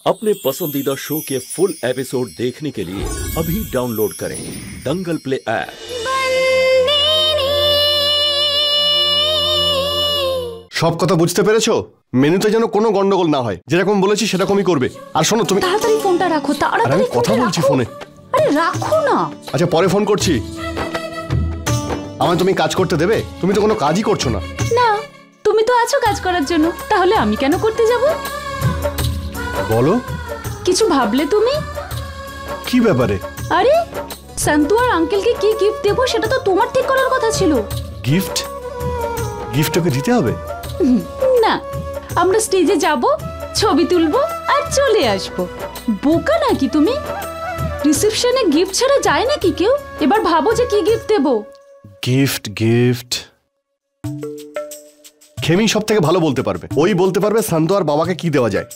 अपने पसंदीदा शो के फुल एपिसोड देखने के लिए अभी डाउनलोड करें दंगल प्ले ऐप। সব কথা বুঝতে পেরেছো? মেনুতে যেন কোনো গন্ডগোল না হয়, যেরকম বলেছি সেরকমই করবে। আর শোনো, তুমি তাড়াতাড়ি ফোনটা রাখো, তাড়াতাড়ি। আমি কথা বলছি ফোনে। আরে রাখো না। আচ্ছা, পরে ফোন করছি। আমায় তুমি কাজ করতে দেবে? তুমি তো কোনো কাজই করছো না। না, তুমি তো আছো কাজ করার জন্য, তাহলে আমি কেন করতে যাব? বলো। কিছু ভাবলে তুমি? কি ব্যাপারে? আরে সন্তু আর আঙ্কেলকে কি গিফট দেবো সেটা তো তোমার ঠিক করার কথা ছিল। গিফট? গিফট ওকে দিতে হবে? না, আমরা স্টেজে যাব, ছবি তুলবো আর চলে আসবো। বোকা নাকি তুমি? রিসেপশনে গিফট ছাড়া যায় নাকি কেউ? এবার ভাবো যে কি গিফট দেবো। গিফট গিফট খেমি সব থেকে ভালো বলতে পারবে। ওই বলতে পারবে সন্তু আর বাবাকে কি দেওয়া যায়।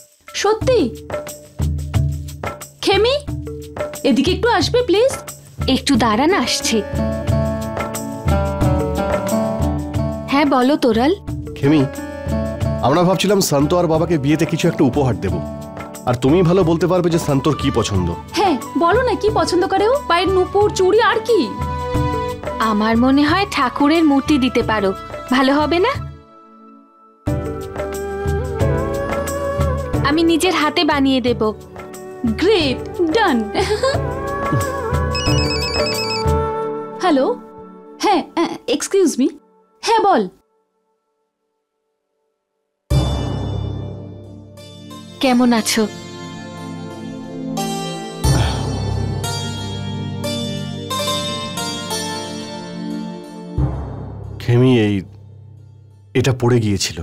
সত্যি? খেমি, এদিকে একটু আসবে প্লিজ? একটু দাঁড়ান, আসছি। হ্যাঁ বলো তোরাল। খেমি, আমরা ভাবছিলাম সন্তু আর বাবাকে বিয়েতে কিছু একটা উপহার দেব, আর তুমি ভালো বলতে পারবে যে সন্তুর কি পছন্দ। হ্যাঁ বলো না, কি পছন্দ করে ও? পায়ের নুপুর, চুড়ি আর কি? আমার মনে হয় ঠাকুরের মূর্তি দিতে পারো, ভালো হবে না? আমি নিজের হাতে বানিয়ে দেব। গ্রেট, ডান। হ্যালো, হ্যাঁ এক্সকিউজ মি। হ্যাঁ বল। কেমন আছো? খেমি, এটা পড়ে গিয়েছিল।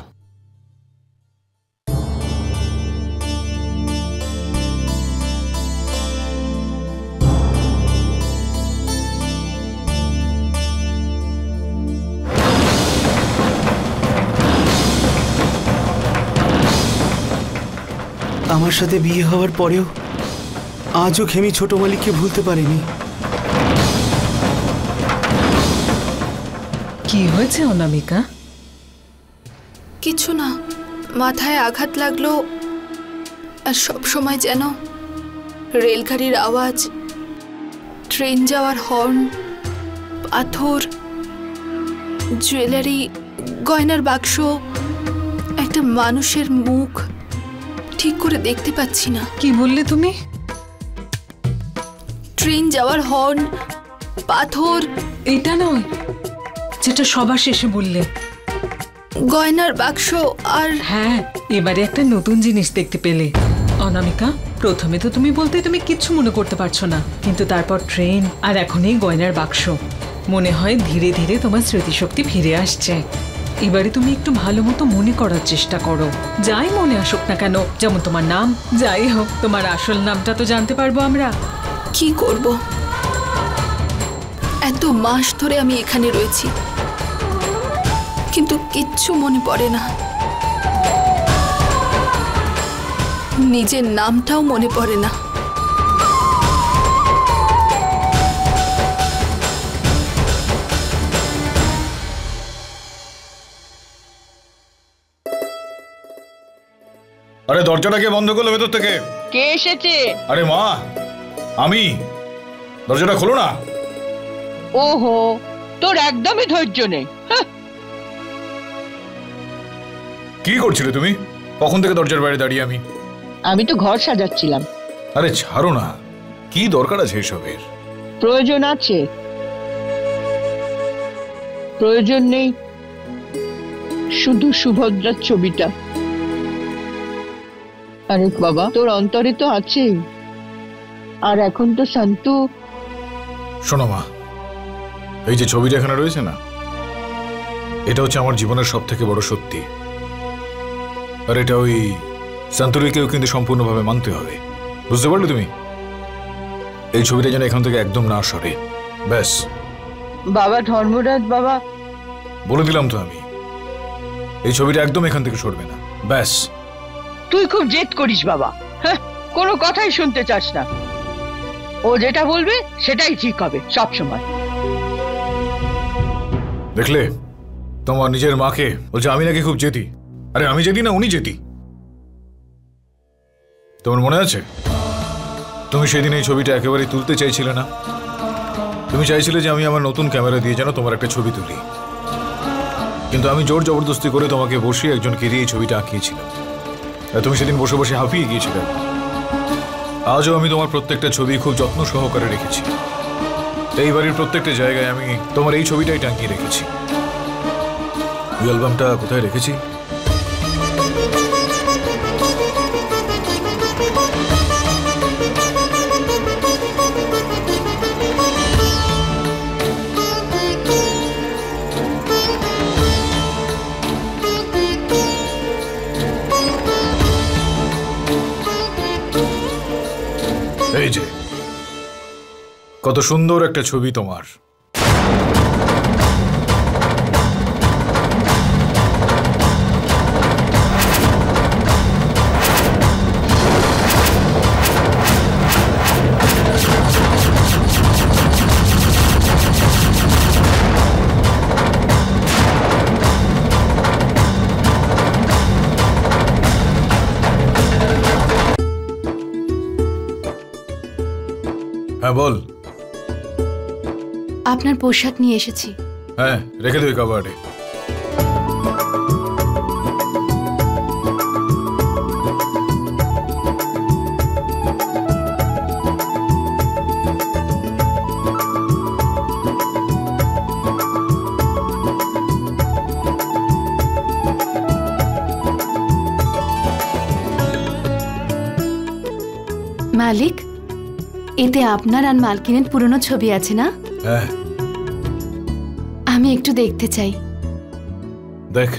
আমার সাথে বিয়ে হওয়ার পরেও আজও খেমি ছোট মালিককে ভুলতে পারেনি। কি হয়েছে অনামিকা? কিছু না, মাথায় আঘাত লাগলো, আর সব সময় যেন রেলগাড়ির আওয়াজ, ট্রেন যাওয়ার হর্ন, পাথর, জুয়েলারি, গয়নার বাক্স, একটা মানুষের মুখ ঠিক করে দেখতে পাচ্ছি না। কি বললে তুমি? ট্রেন যাওয়ার হর্ন, পাথর। এটা নয় যেটা সবার শেষে বললে। গয়নার বাক্স আর হ্যাঁ, এবারে একটা নতুন জিনিস দেখতে পেলে। অনামিকা, প্রথমে তো তুমি বলতে তুমি কিচ্ছু মনে করতে পারছো না, কিন্তু তারপর ট্রেন আর এখন এই গয়নার বাক্স, মনে হয় ধীরে ধীরে তোমার স্মৃতিশক্তি ফিরে আসছে। এবারে তুমি একটু ভালো মতো মনে করার চেষ্টা করো, যাই মনে আসুক না কেন, যেমন তোমার নাম, যাই হোক তোমার আসল নামটা তো জানতে পারবো আমরা। কি করব? এত মাস ধরে আমি এখানে রয়েছি, কিন্তু কিচ্ছু মনে পড়ে না। নিজের নামটাও মনে পড়ে না। আরে দরজাটা কে বন্ধ করলো ভেতর থেকে? কে এসেছে? আরে মা, আমি। দরজাটা খোলো না। ওহো, তোর একদমই ধৈর্য নেই। কি করছিলে তুমি? কখন থেকে দরজার বাইরে দাঁড়িয়ে আমি? আমি তো ঘর সাজাচ্ছিলাম। আরে ছাড়ো না, কি দরকার আছে এসবের? প্রয়োজন আছে? প্রয়োজন নেই শুধু সুভদ্রার ছবিটা। আরে বাবা, তোর অন্তরে তো আছে। আর এখন তো সন্তু। শোনো মা, এই যে ছবিটা এখানে রয়েছে না, এটা হচ্ছে আমার জীবনের সব থেকে বড় সত্যি। আর এটা ওই সন্তুরিকেও কিন্তু সম্পূর্ণভাবে মানতে হবে, বুঝতে পারলে তুমি? এই ছবিটা যেন এখান থেকে একদম না সরে, ব্যাস। বাবা ধর্মরাজ, বাবা বলে দিলাম তো আমি, এই ছবিটা একদম এখান থেকে সরবে না, ব্যাস। তুই খুব জেদ করিস বাবা, হ্যাঁ, কোনো কথাই শুনতে চাস না। ও যেটা বলবে সেটাই ঠিক হবে সব সময়। দেখলে, তোমার নিজের মাকে বলছে আমি নাকি খুব জেদি। আরে আমি জেদি না, উনি জেদি। তোমার মনে আছে তুমি সেদিন এই ছবিটা একেবারেই তুলতে চাইছিলে না? তুমি চাইছিলে যে আমি আমার নতুন ক্যামেরা দিয়ে যেন তোমার একটা ছবি তুলি, কিন্তু আমি জোর জবরদস্তি করে তোমাকে বসিয়ে একজনকে দিয়ে এই ছবিটা আঁকিয়েছিলাম। আর তুমি সেদিন বসে বসে হাঁপিয়ে গিয়েছিলে। আজও আমি তোমার প্রত্যেকটা ছবি খুব যত্ন সহকারে রেখেছি। এই বাড়ির প্রত্যেকটা জায়গায় আমি তোমার এই ছবিটাই টাঙিয়ে রেখেছি। এই অ্যালবামটা কোথায় রেখেছি? এই যে কত সুন্দর একটা ছবি তোমার। হ্যাঁ বল। আপনার পোশাক নিয়ে এসেছি। হ্যাঁ রেখে দিই কাবার্ডে। মালিক, এতে আপনার আর মালকিনের পুরনো ছবি আছে না? হ্যাঁ। আমি একটু দেখতে চাই। দেখ।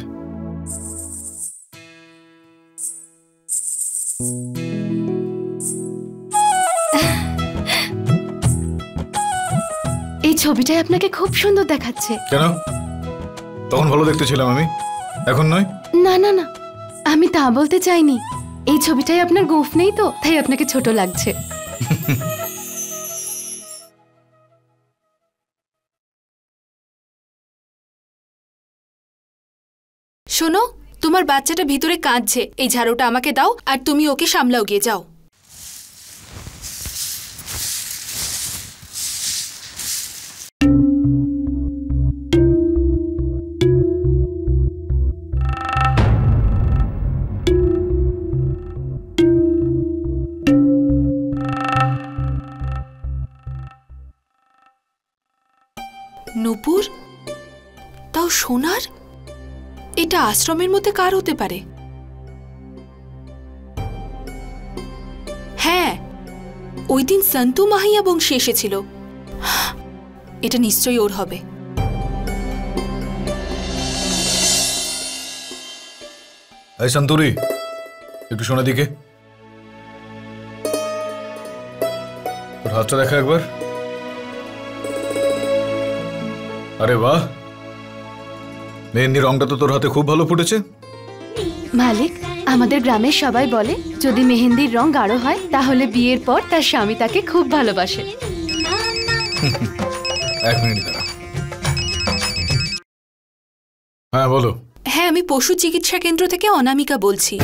এই ছবিটাই আপনাকে খুব সুন্দর দেখাচ্ছে। কেন? তখন ভালো দেখতে ছিলাম আমি, এখন নয়? না না না, আমি তা বলতে চাইনি। এই ছবিটাই আপনার গোঁফ নেই তো, তাই আপনাকে ছোট লাগছে। শোনো, তোমার বাচ্চাটা ভিতরে কাঁদছে। এই ঝাড়ুটা আমাকে দাও আর তুমি ওকে সামলাও, গিয়ে যাও। নূপুর, তাও সোনার? এটা আশ্রমের মধ্যে কার হতে পারে? হ্যাঁ, ওই দিন সন্তু মাহিয়া বংশী এসেছিল। এটা নিশ্চয়ই ওর হবে। এই সন্তুরি, একটু শোনা দিকে। তোর হাতটা দেখা একবার। আরে বাহ, মেহেন্দির রংটা তো তোর হাতে খুব ভালো ফুটেছে। মালিক, আমাদের গ্রামের সবাই বলে যদি মেহেন্দির রং গাঢ় হয় তাহলে বিয়ের পর তার স্বামী তাকে খুব ভালোবাসে। এক মিনিট দাঁড়া। হ্যাঁ বলো। হ্যাঁ, আমি পশু চিকিৎসা কেন্দ্র থেকে অনামিকা বলছি।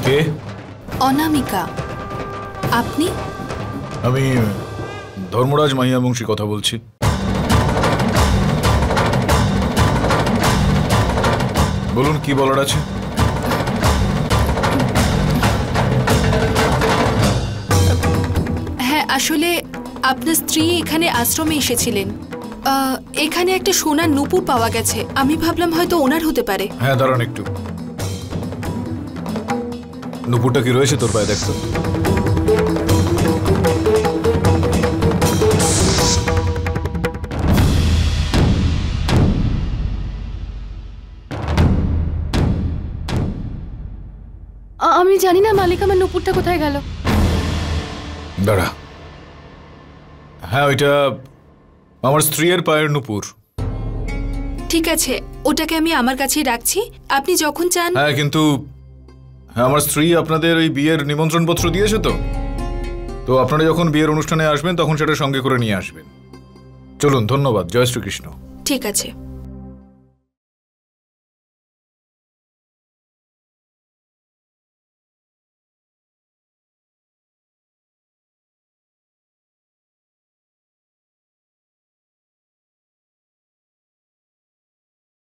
কে? অনামিকা। আপনি? আমি ধর্মরাজ মাহিয়া বংশী কথা বলছি। বলুন, কি বলার আছে? হ্যাঁ, আসলে আপনার স্ত্রী এখানে আশ্রমে এসেছিলেন। এখানে একটা সোনার নূপুর পাওয়া গেছে। আমি ভাবলাম হয়তো ওনার হতে পারে। হ্যাঁ দাঁড়ান একটু। নূপুরটা কি রয়েছে তোর পায়ে? দেখতো। আমি জানি না মালিক, আমার নূপুরটা কোথায় গেল। দাঁড়া। হ্যাঁ, ওইটা আমার স্ত্রীর পায়ের নূপুর। ঠিক আছে, ওটাকে আমি আমার কাছেই রাখছি। আপনি যখন চান। হ্যাঁ, কিন্তু আমার স্ত্রী আপনাদের ওই বিয়ের নিমন্ত্রণ পত্র দিয়েছে তো? তো আপনারা যখন বিয়ের অনুষ্ঠানে আসবেন তখন সেটা সঙ্গে করে নিয়ে আসবেন। চলুন, ধন্যবাদ। জয় শ্রীকৃষ্ণ। ঠিক আছে।